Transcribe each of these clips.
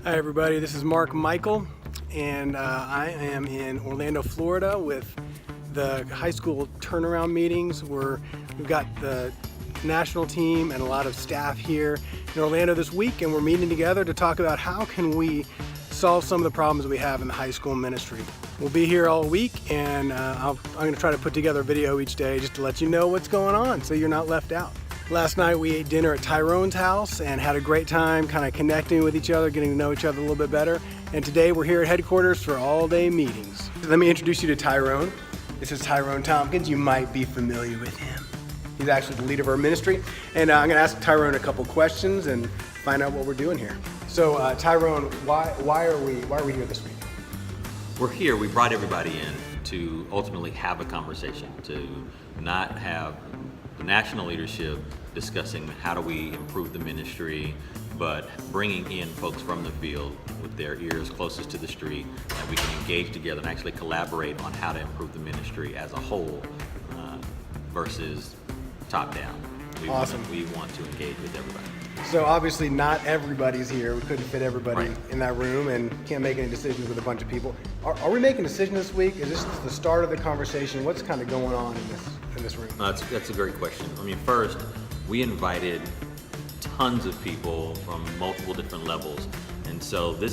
Hi everybody, this is Mark Michael, and I am in Orlando, Florida with the high school turnaround meetings where we've got the national team and a lot of staff here in Orlando this week, and we're meeting together to talk about how can we solve some of the problems we have in the high school ministry. We'll be here all week, and I'm going to try to put together a video each day just to let you know what's going on so you're not left out. Last night we ate dinner at Tyrone's house and had a great time kind of connecting with each other, getting to know each other a little bit better. And today we're here at headquarters for all-day meetings. Let me introduce you to Tyrone. This is Tyrone Tompkins. You might be familiar with him. He's actually the leader of our ministry. And I'm going to ask Tyrone a couple questions and find out what we're doing here. So Tyrone, why are we here this week? We're here, we brought everybody in to ultimately have a conversation, to not have the national leadership discussing how do we improve the ministry, but bringing in folks from the field with their ears closest to the street, that we can engage together and actually collaborate on how to improve the ministry as a whole versus top down. Awesome. We want to engage with everybody. So obviously not everybody's here. We couldn't fit everybody Right. in that room and can't make any decisions with a bunch of people. Are we making decisions this week? Is this the start of the conversation? What's kind of going on in this room? That's a great question. I mean, first, we invited tons of people from multiple different levels. And so the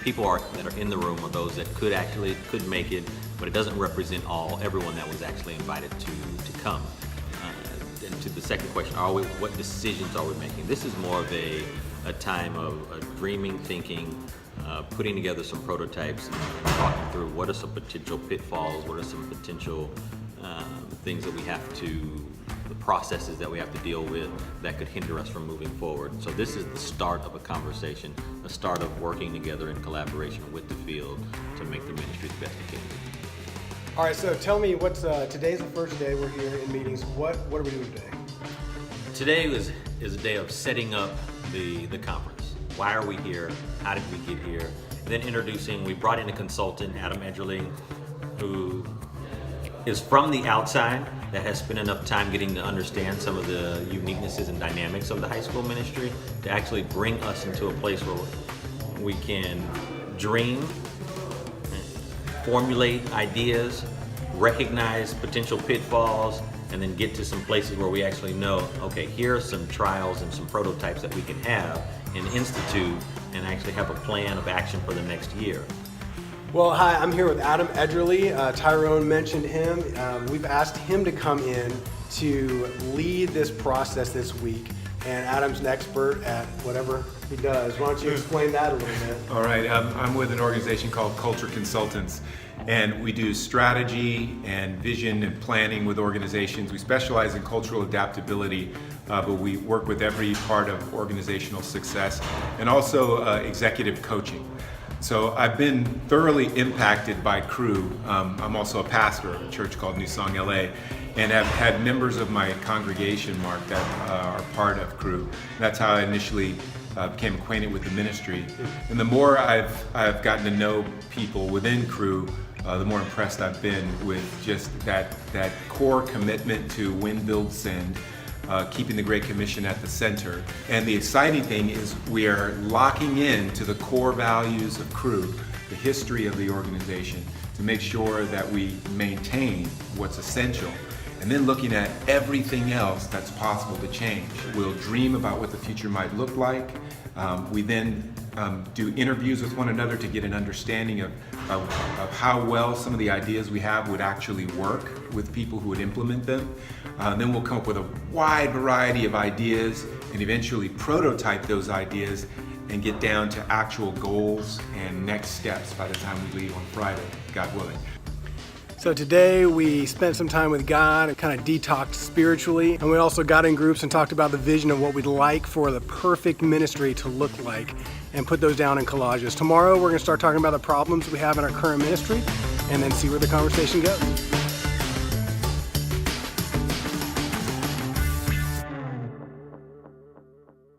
people that are in the room are those that could make it, but it doesn't represent everyone that was actually invited to come. And to the second question, what decisions are we making? This is more of a time of dreaming, thinking, putting together some prototypes, and talking through what are some potential pitfalls, what are some potential things that the processes that we have to deal with that could hinder us from moving forward. So this is the start of a conversation, the start of working together in collaboration with the field to make the ministry the best it can be. All right, so tell me today's the first day we're here in meetings. What are we doing today? Today is a day of setting up the conference. Why are we here? How did we get here? And then we brought in a consultant, Adam Edgerly, who is from the outside, that has spent enough time getting to understand some of the uniquenesses and dynamics of the high school ministry to actually bring us into a place where we can dream, formulate ideas, recognize potential pitfalls, and then get to some places where we actually know, okay, here are some trials and some prototypes that we can have and institute and actually have a plan of action for the next year. Well, hi, I'm here with Adam Edgerly. Tyrone mentioned him. We've asked him to come in to lead this process this week. And Adam's an expert at whatever he does. Why don't you explain that a little bit? All right, I'm with an organization called Culture Consultants, and we do strategy and vision and planning with organizations. We specialize in cultural adaptability, but we work with every part of organizational success and also executive coaching. So I've been thoroughly impacted by Cru. I'm also a pastor of a church called New Song LA, and have had members of my congregation, Mark, that are part of Cru. That's how I initially became acquainted with the ministry. And the more I've gotten to know people within Cru, the more impressed I've been with just that core commitment to win, build, send, keeping the Great Commission at the center. And the exciting thing is we are locking in to the core values of Cru, the history of the organization, to make sure that we maintain what's essential. And then looking at everything else that's possible to change. We'll dream about what the future might look like. We then do interviews with one another to get an understanding of how well some of the ideas we have would actually work with people who would implement them. Then we'll come up with a wide variety of ideas and eventually prototype those ideas and get down to actual goals and next steps by the time we leave on Friday, God willing. So today we spent some time with God and kind of detoxed spiritually, and we also got in groups and talked about the vision of what we'd like for the perfect ministry to look like and put those down in collages. Tomorrow we're going to start talking about the problems we have in our current ministry and then see where the conversation goes.